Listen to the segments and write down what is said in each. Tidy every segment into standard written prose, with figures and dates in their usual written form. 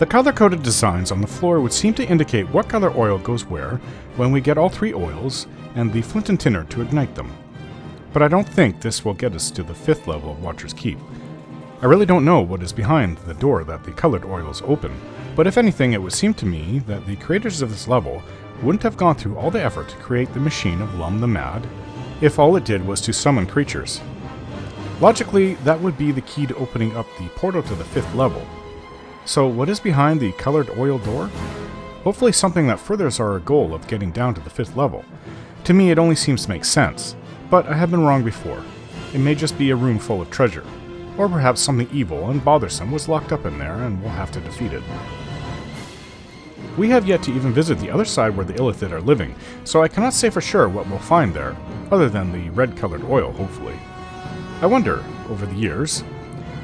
The color-coded designs on the floor would seem to indicate what color oil goes where when we get all 3 oils and the flint and tinder to ignite them. But I don't think this will get us to the 5th level of Watcher's Keep. I really don't know what is behind the door that the colored oils open, but if anything, it would seem to me that the creators of this level wouldn't have gone through all the effort to create the machine of Lum the Mad if all it did was to summon creatures. Logically, that would be the key to opening up the portal to the 5th level. So what is behind the colored oil door? Hopefully something that furthers our goal of getting down to the 5th level. To me, it only seems to make sense, but I have been wrong before. It may just be a room full of treasure, or perhaps something evil and bothersome was locked up in there and we'll have to defeat it. We have yet to even visit the other side where the Illithid are living, so I cannot say for sure what we'll find there, other than the red-colored oil, hopefully. I wonder, over the years,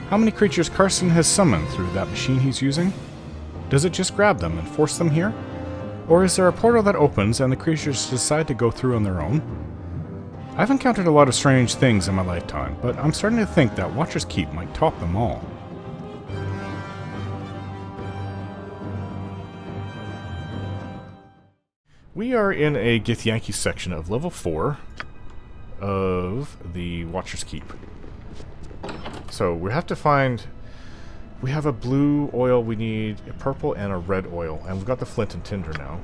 how many creatures Carson has summoned through that machine he's using? Does it just grab them and force them here? Or is there a portal that opens and the creatures decide to go through on their own? I've encountered a lot of strange things in my lifetime, but I'm starting to think that Watcher's Keep might top them all. We are in a Githyanki section of level 4 of the Watcher's Keep. So we have to find... We have a blue oil, we need a purple and a red oil. And we've got the flint and tinder now.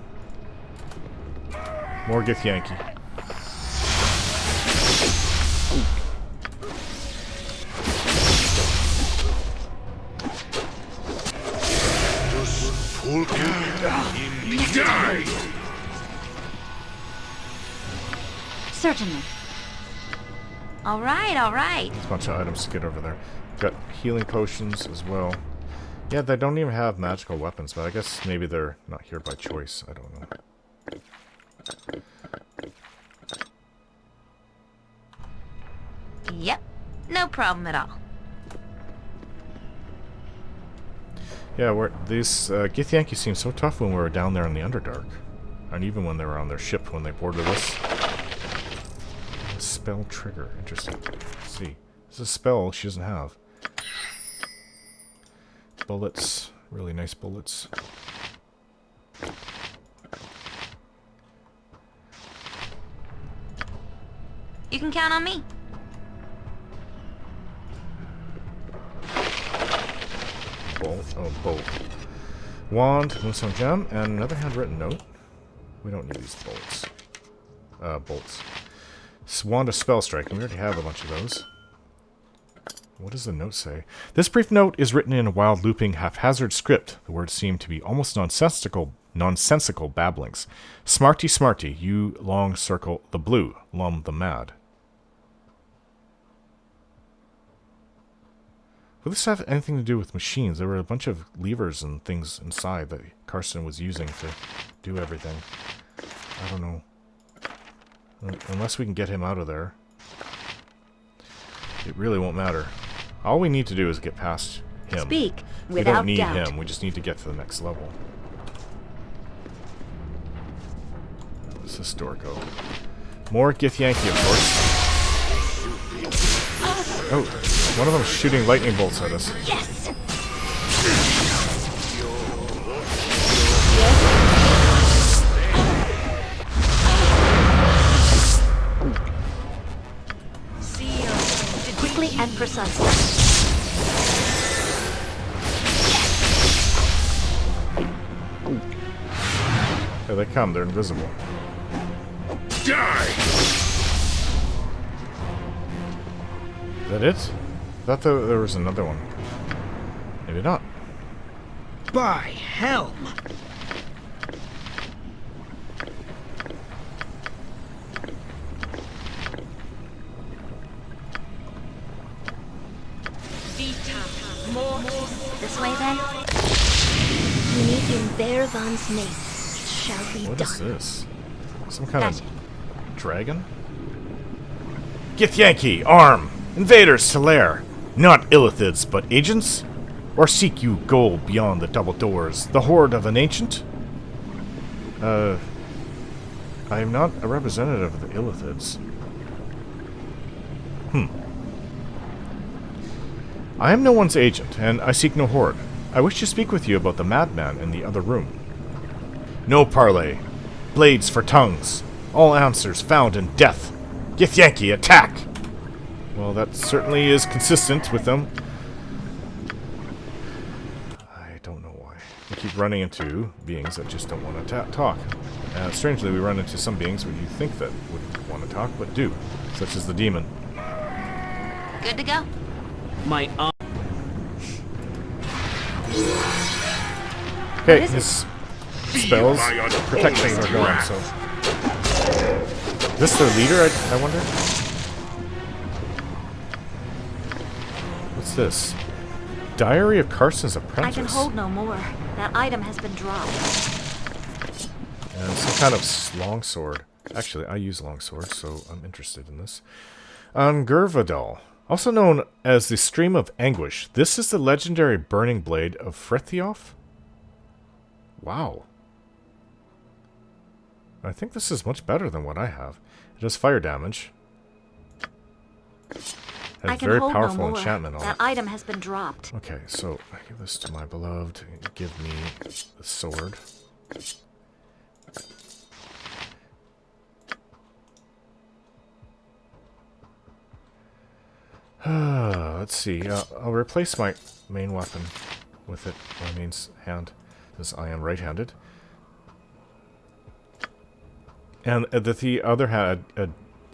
More Githyanki. Die! Certainly. All right. There's a bunch of items to get over there. Got healing potions as well. Yeah, they don't even have magical weapons, but I guess maybe they're not here by choice. I don't know. Yep, no problem at all. Yeah, these Githyanki seemed so tough when we were down there in the Underdark. And even when they were on their ship when they boarded us. Spell trigger. Interesting. Let's see. This is a spell she doesn't have. Bullets. Really nice bullets. You can count on me. Bolt. Oh, bolt. Wand, moonstone gem, and another handwritten note. We don't need these bolts. Bolts. Wand of spell strike. We already have a bunch of those. What does the note say? This brief note is written in a wild, looping, haphazard script. The words seem to be almost nonsensical babblings. Smarty, smarty, you long circle the blue, Lum the Mad. Will this have anything to do with machines? There were a bunch of levers and things inside that Carson was using to do everything. I don't know. Unless we can get him out of there, it really won't matter. All we need to do is get past him. Speak We without don't need doubt. him. We just need to get to the next level. Where does this door go? More Githyanki, of course. Oh, one of them is shooting lightning bolts at us. Yes. Quickly and precisely. Here they come. They're invisible. Die! Is that it? I thought there was another one. Maybe not. By Helm! This way then. You need in Bearvan's name. It shall be What done. is this? Some kind That's of dragon? Githyanki, arm! Invaders to lair! Not Illithids, but agents? Or seek you goal beyond the double doors, the horde of an ancient? I am not a representative of the Illithids. I am no one's agent, and I seek no horde. I wish to speak with you about the madman in the other room. No parley. Blades for tongues. All answers found in death. Githyanki, attack! Well, that certainly is consistent with them. I don't know why. We keep running into beings that just don't want to talk. Strangely, we run into some beings where you think that wouldn't want to talk, but do. Such as the demon. Good to go? My Okay, his spells protection are going, so... Is this their leader, I wonder? What's this? Diary of Carson's Apprentice. I can hold no more. That item has been dropped. And some kind of longsword. Actually, I use longsword, so I'm interested in this. Angurvadal, also known as the Stream of Anguish. This is the legendary burning blade of Frithiof? Wow. I think this is much better than what I have. It does fire damage. I Has can very hold powerful no more. enchantment on That it. item has been dropped. Okay, so I give this to my beloved. Give me the sword. Let's see. I'll replace my main weapon with it. My main hand, because I am right-handed. And the other hand,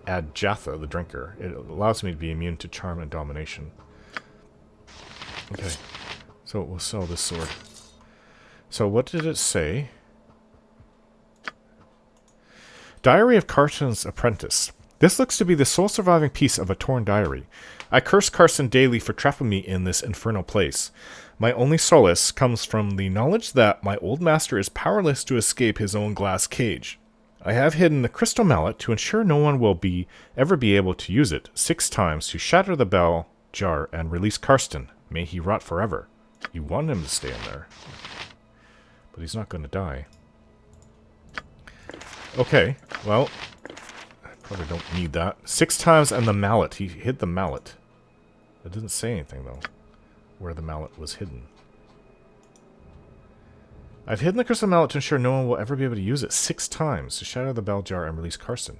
add Jatha, the drinker. It allows me to be immune to charm and domination. Okay, so we'll sell this sword. So what did it say? Diary of Carson's Apprentice. This looks to be the sole surviving piece of a torn diary. I curse Carson daily for trapping me in this infernal place. My only solace comes from the knowledge that my old master is powerless to escape his own glass cage. I have hidden the crystal mallet to ensure no one will ever be able to use it 6 times to shatter the bell jar and release Karsten. May he rot forever. You want him to stay in there. But he's not going to die. Okay, well, I probably don't need that. 6 times and the mallet. He hid the mallet. It didn't say anything, though, where the mallet was hidden. I've hidden the crystal mallet to ensure no one will ever be able to use it 6 times to shatter the bell jar and release Karsten.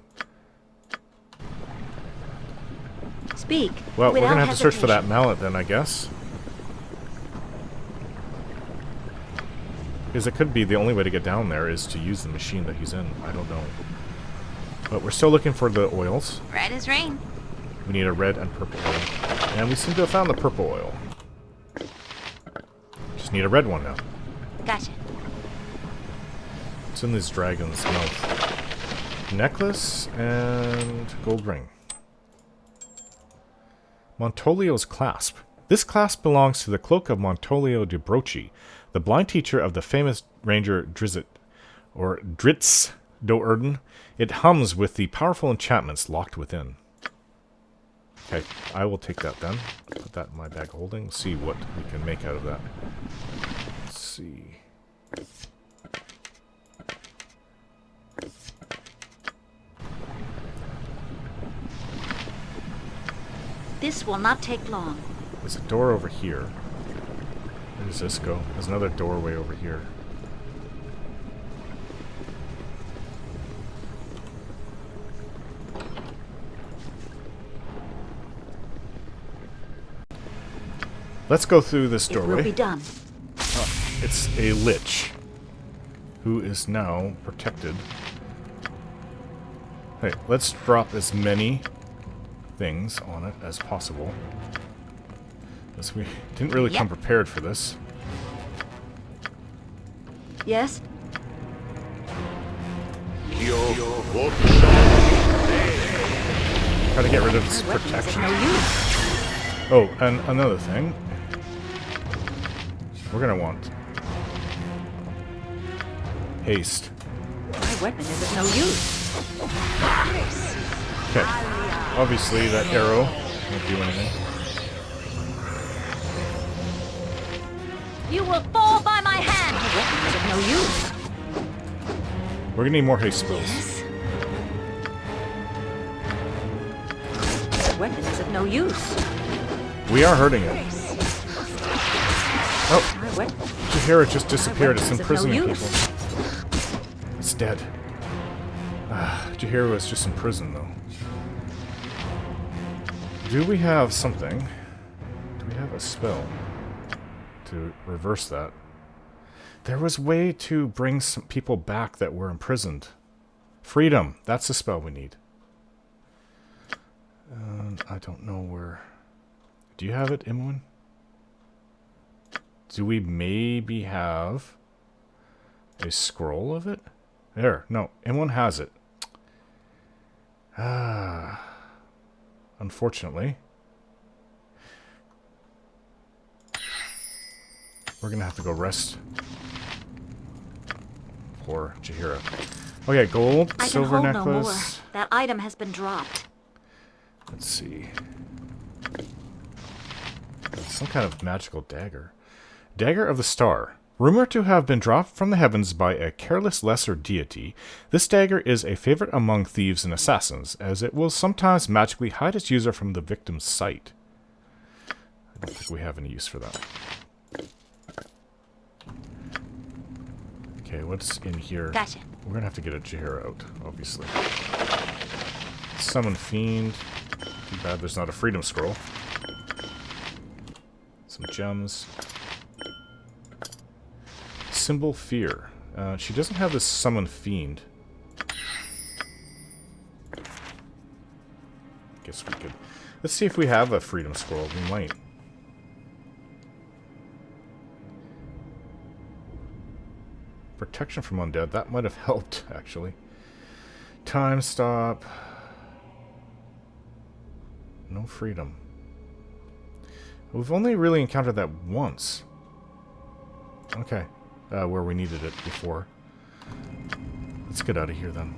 Speak. Well, we're going to have to search for that hesitation. mallet then, I guess. Because it could be the only way to get down there is to use the machine that he's in. I don't know. But we're still looking for the oils. Red as rain. We need a red and purple oil. And we seem to have found the purple oil. Just need a red one now. Gotcha. It's in this dragon's mouth. Necklace and gold ring. Montolio's clasp. This clasp belongs to the cloak of Montolio de Broci, the blind teacher of the famous ranger Drizzt, or Dritz Do'Urden. It hums with the powerful enchantments locked within. Okay, I will take that then. Put that in my bag of holding. See what we can make out of that. Let's see. This will not take long. There's a door over here. Where does this go? There's another doorway over here. Let's go through this It will doorway. be done. It's a lich who is now protected. Hey, let's drop as many things on it as possible. Because we didn't really come prepared for this. Yes? Try to get rid of this My weapon is of protection. no use. Oh, and another thing. We're gonna want haste. My weapon is of no use. Okay. Obviously, that arrow won't do anything. You will fall by my hand. My weapon is of no use. We're gonna need more haste spells. Yes. My weapon is of no use. We are hurting it. Oh, My What? Jahira just disappeared. It's Is of no imprisoning use. people. It's dead. Jahira was just in prison, though. Do we have something? Do we have a spell to reverse that? There was a way to bring some people back that were imprisoned. Freedom. That's the spell we need. I don't know where... Do you have it, Imoen? Do we maybe have a scroll of it? There. No, Imoen has it. Unfortunately. We're gonna have to go rest. Poor Jahira. Okay, gold, I silver can hold no more. necklace. That item has been dropped. Let's see. Some kind of magical dagger. Dagger of the Star. Rumored to have been dropped from the heavens by a careless lesser deity, this dagger is a favorite among thieves and assassins, as it will sometimes magically hide its user from the victim's sight. I don't think we have any use for that. Okay, what's in here? Gotcha. We're gonna have to get a Jahira out, obviously. Summon Fiend. Too bad there's not a Freedom Scroll. Some gems. Symbol Fear. She doesn't have this Summon Fiend. Guess we could... Let's see if we have a Freedom Scroll. We might. Protection from undead. That might have helped, actually. Time stop. No freedom. We've only really encountered that once. Okay. Where we needed it before. Let's get out of here then.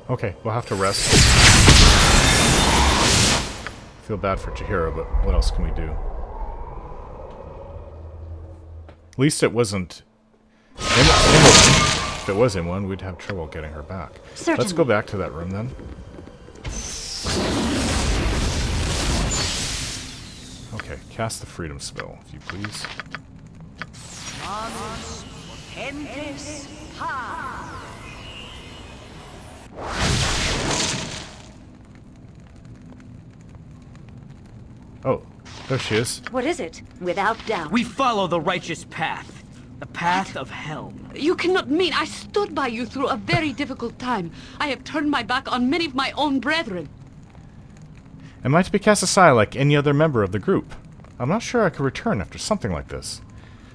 Okay, we'll have to rest. Feel bad for Jahira, but what else can we do? At least it wasn't... If it was in one, we'd have trouble getting her back. Certainly. Let's go back to that room then. Okay, cast the freedom spell, if you please. Oh, there she is. What is it? Without doubt. We follow the righteous path. The path of hell. You cannot mean I stood by you through a very difficult time. I have turned my back on many of my own brethren. Am I to be cast aside like any other member of the group? I'm not sure I could return after something like this.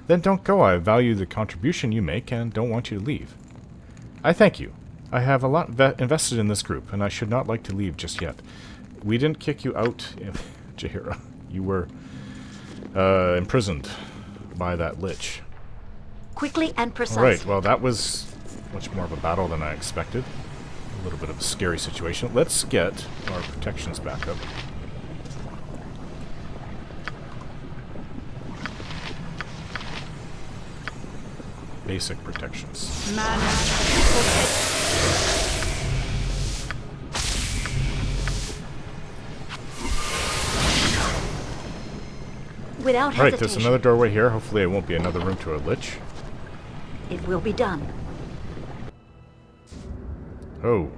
Then don't go. I value the contribution you make and don't want you to leave. I thank you. I have a lot invested in this group, and I should not like to leave just yet. We didn't kick you out, Jahira. You were imprisoned by that lich. Quickly and precisely. Alright, well that was much more of a battle than I expected. A little bit of a scary situation. Let's get our protections back up. Basic protections. Without Alright, there's hesitation. another doorway here. Hopefully it won't be another room to a lich. It will be done. Oh.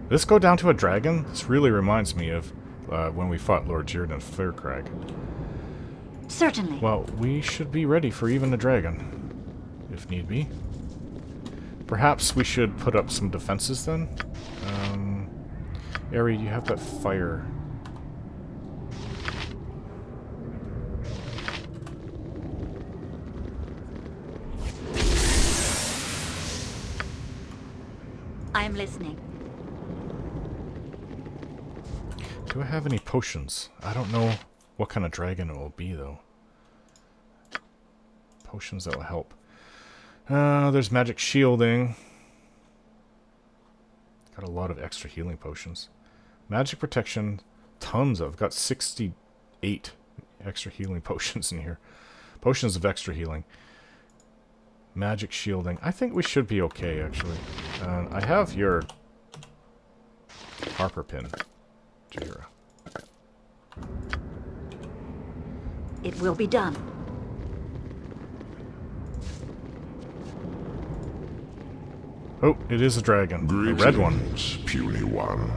This go down to a dragon? This really reminds me of when we fought Lord Jirdan Faircrag. Certainly. Well, we should be ready for even a dragon, if need be. Perhaps we should put up some defenses then? Ari, do you have that fire? I'm listening. Do I have any potions? I don't know what kind of dragon it will be, though. Potions that will help. There's magic shielding. Got a lot of extra healing potions. Magic protection. Tons of. Got 68 extra healing potions in here. Potions of extra healing. Magic shielding. I think we should be okay, actually. I have your Harper pin. Jira. It will be done. Oh, it is a dragon. Greetings, A red one. puny one.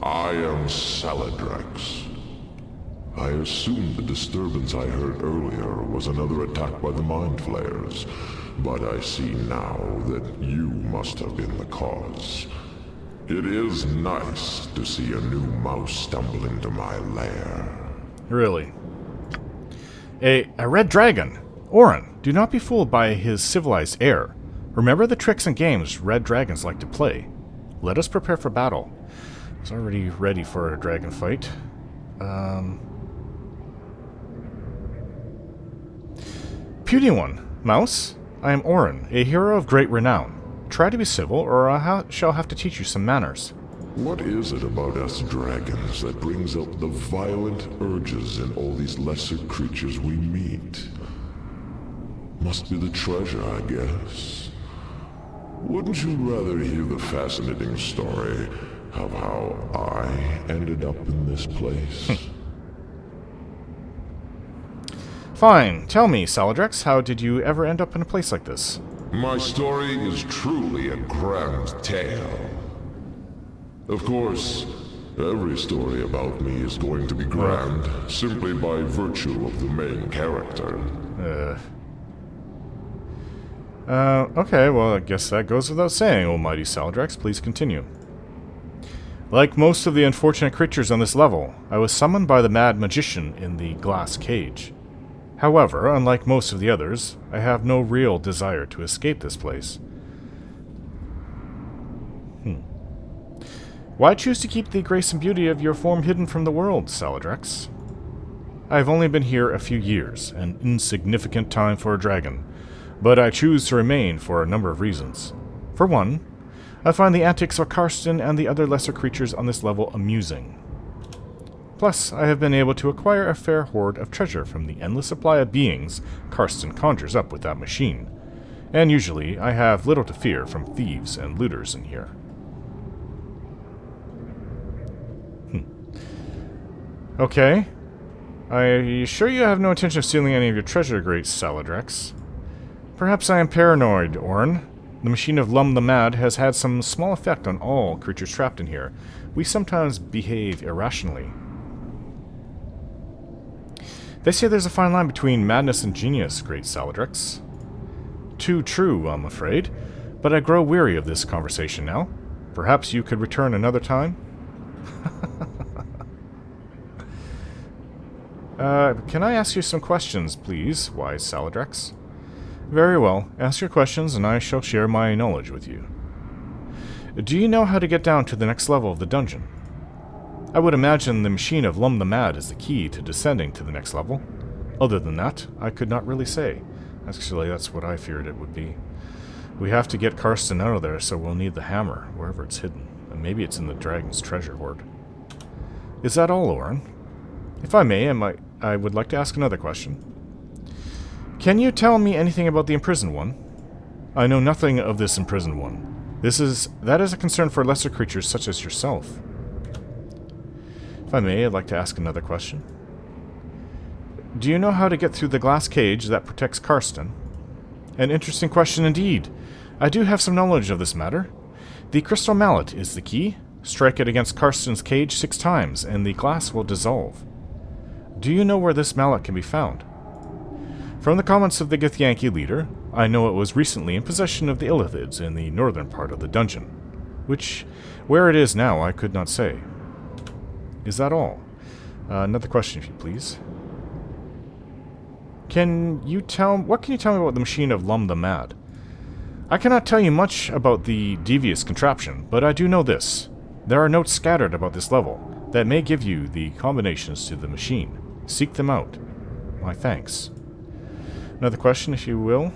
I am Saladrex. I assumed the disturbance I heard earlier was another attack by the Mind Flayers, but I see now that you must have been the cause. It is nice to see a new mouse stumble into my lair. Really? A red dragon. Orin, do not be fooled by his civilized air. Remember the tricks and games red dragons like to play. Let us prepare for battle. I was already ready for a dragon fight. Puny one. Mouse? I am Orin, a hero of great renown. Try to be civil, or I shall have to teach you some manners. What is it about us dragons that brings out the violent urges in all these lesser creatures we meet? Must be the treasure, I guess. Wouldn't you rather hear the fascinating story of how I ended up in this place? Fine. Tell me, Saladrex, how did you ever end up in a place like this? My story is truly a grand tale. Of course, every story about me is going to be grand, simply by virtue of the main character. Okay, well, I guess that goes without saying, almighty Saladrex. Please continue. Like most of the unfortunate creatures on this level, I was summoned by the mad magician in the glass cage. However, unlike most of the others, I have no real desire to escape this place. Why choose to keep the grace and beauty of your form hidden from the world, Saladrex? I have only been here a few years, an insignificant time for a dragon, but I choose to remain for a number of reasons. For one, I find the antics of Karsten and the other lesser creatures on this level amusing. Plus, I have been able to acquire a fair hoard of treasure from the endless supply of beings Karsten conjures up with that machine, and usually I have little to fear from thieves and looters in here. Okay. Are you sure you have no intention of stealing any of your treasure, great Saladrex? Perhaps I am paranoid, Orin. The machine of Lum the Mad has had some small effect on all creatures trapped in here. We sometimes behave irrationally. They say there's a fine line between madness and genius, great Saladrex. Too true, I'm afraid, but I grow weary of this conversation now. Perhaps you could return another time? Can I ask you some questions, please, wise Saladrex? Very well. Ask your questions, and I shall share my knowledge with you. Do you know how to get down to the next level of the dungeon? I would imagine the machine of Lum the Mad is the key to descending to the next level. Other than that, I could not really say. Actually, that's what I feared it would be. We have to get Karsten out of there, so we'll need the hammer, wherever it's hidden. And maybe it's in the dragon's treasure hoard. Is that all, Orin? If I may, I would like to ask another question. Can you tell me anything about the imprisoned one? I know nothing of this imprisoned one. That is a concern for lesser creatures such as yourself. If I may, I'd like to ask another question. Do you know how to get through the glass cage that protects Karsten? An interesting question indeed. I do have some knowledge of this matter. The crystal mallet is the key. Strike it against Karsten's cage 6 times, and the glass will dissolve. Do you know where this mallet can be found? From the comments of the Githyanki leader, I know it was recently in possession of the Illithids in the northern part of the dungeon. Where it is now, I could not say. Is that all? Another question, if you please. What can you tell me about the machine of Lum the Mad? I cannot tell you much about the devious contraption, but I do know this. There are notes scattered about this level that may give you the combinations to the machine. Seek them out. My thanks. Another question, if you will.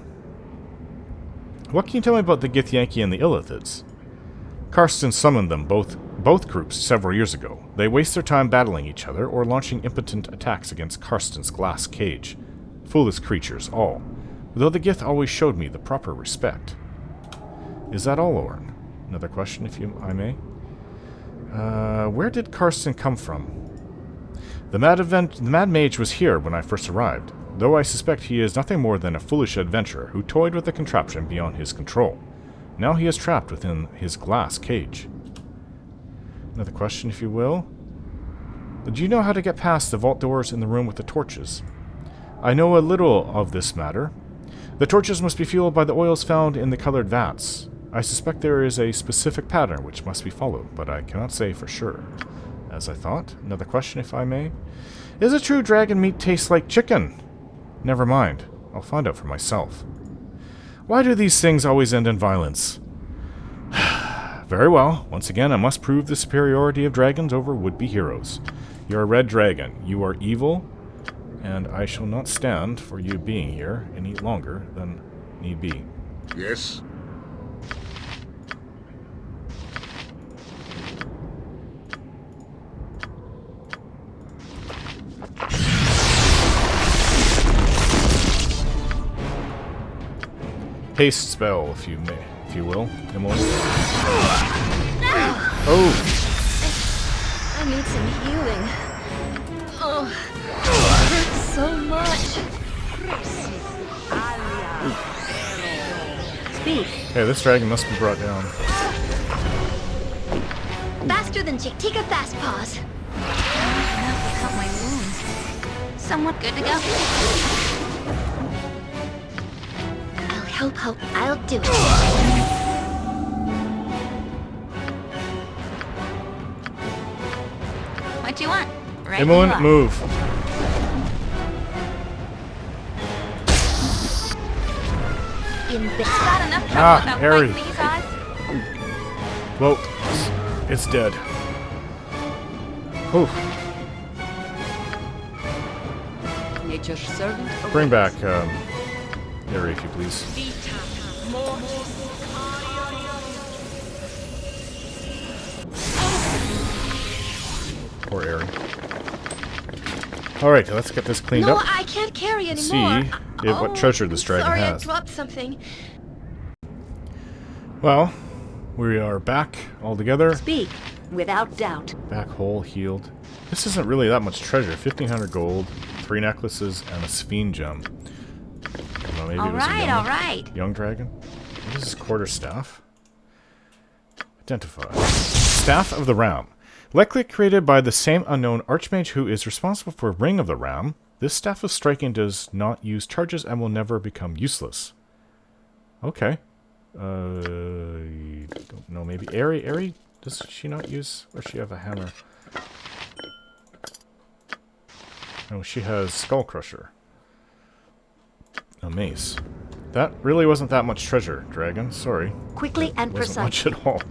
What can you tell me about the Githyanki and the Illithids? Karsten summoned them, both groups, several years ago. They waste their time battling each other or launching impotent attacks against Karsten's glass cage. Foolish creatures, all. Though the Gith always showed me the proper respect. Is that all, Orin? Another question, if I may. Where did Karsten come from? The Mad Mage was here when I first arrived, though I suspect he is nothing more than a foolish adventurer who toyed with a contraption beyond his control. Now he is trapped within his glass cage. Another question, if you will. Do you know how to get past the vault doors in the room with the torches? I know a little of this matter. The torches must be fueled by the oils found in the colored vats. I suspect there is a specific pattern which must be followed, but I cannot say for sure. As I thought. Another question, if I may. Is it true dragon meat tastes like chicken? Never mind. I'll find out for myself. Why do these things always end in violence? Very well. Once again, I must prove the superiority of dragons over would-be heroes. You're a red dragon. You are evil, and I shall not stand for you being here any longer than need be. Yes? Haste spell, if you will, Emily. Oh! I need some healing. Oh, it hurts so much. Speak. Hey, this dragon must be brought down. Faster than Chick-Tika Fast Paws. Enough to cut my wounds. Somewhat good to go. Help, I'll do it. What you want? Right Emily, you are. move. Got enough trouble about Harry. fighting these odds? Well, it's dead. Oof. Nature's servant. Bring back, Harry, if you please. Poor Harry. Alright, let's get this cleaned No, up. I can't carry anymore. See what treasure this dragon sorry, has. I dropped something. Well, we are back all together. Speak, without doubt. Back whole, healed. This isn't really that much treasure. 1,500 gold, 3 necklaces, and a Sphene gem. I don't know, maybe it was a All right. young dragon. What is this quarterstaff? Identify. Staff of the Ram. Likely created by the same unknown archmage who is responsible for Ring of the Ram. This staff of striking does not use charges and will never become useless. Okay. Don't know, maybe Aerie? Does she not use, or she have a hammer? No, she has Skull Crusher. A mace. That really wasn't that much treasure, dragon. Sorry. Quickly and Wasn't much precisely. at all.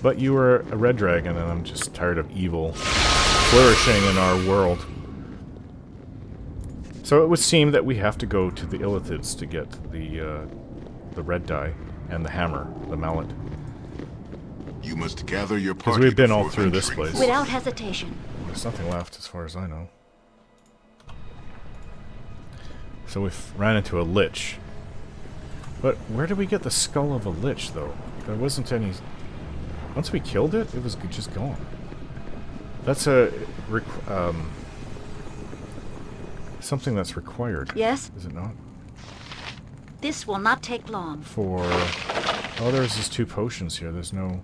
But you were a red dragon, and I'm just tired of evil flourishing in our world. So it would seem that we have to go to the Illithids to get the red dye and the hammer, the mallet. You must gather your Because party we've been all before through this venturing. place. Without hesitation. There's nothing left as far as I know. So we ran into a lich. But where did we get the skull of a lich, though? There wasn't any... Once we killed it, it was just gone. That's a... something that's required. Yes? Is it not? This will not take long. For... Oh, there's just 2 potions here. There's no...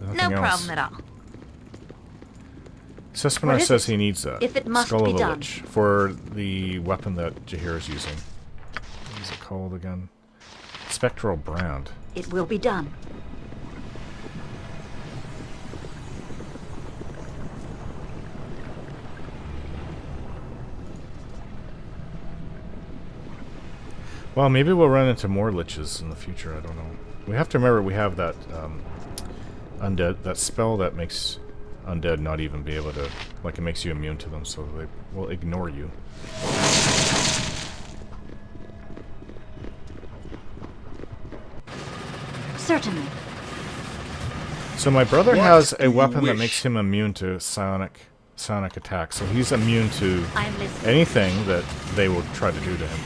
There's No nothing else. problem at all. Sespinar What is says it? he needs that. If it must Skull be of a done. Lich for the weapon that Jahir is using. What is it called again? Spectral Brand. It will be done. Well, maybe we'll run into more liches in the future. I don't know. We have to remember we have that undead, that spell that makes undead not even be able to, like, it makes you immune to them, so they will ignore you. Certainly. So my brother What has do a you weapon that wish? makes him immune to psionic attacks, so he's immune to I'm listening. anything that they will try to do to him.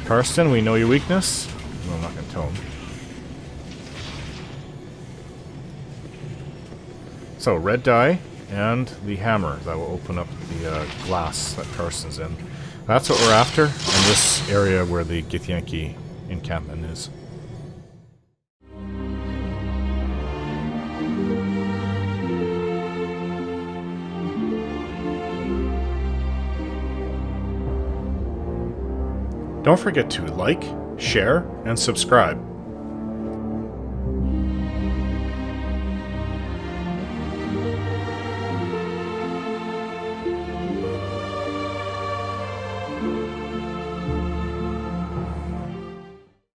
Karsten, we know your weakness. Well, I'm not going to tell him. So, red dye and the hammer that will open up the glass that Carson's in. That's what we're after in this area where the Githyanki encampment is. Don't forget to like, share, and subscribe.